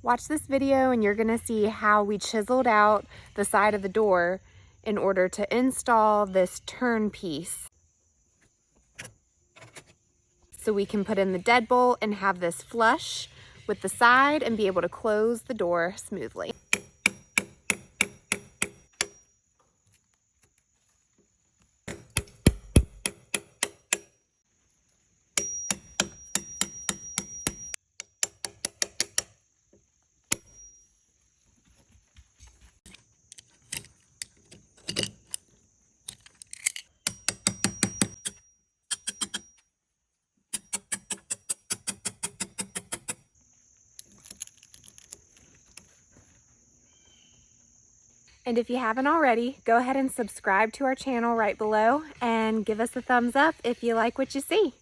Watch this video and you're gonna see how we chiseled out the side of the door in order to install this turn piece. So we can put in the deadbolt and have this flush with the side and be able to close the door smoothly. And if you haven't already, go ahead and subscribe to our channel right below and give us a thumbs up if you like what you see.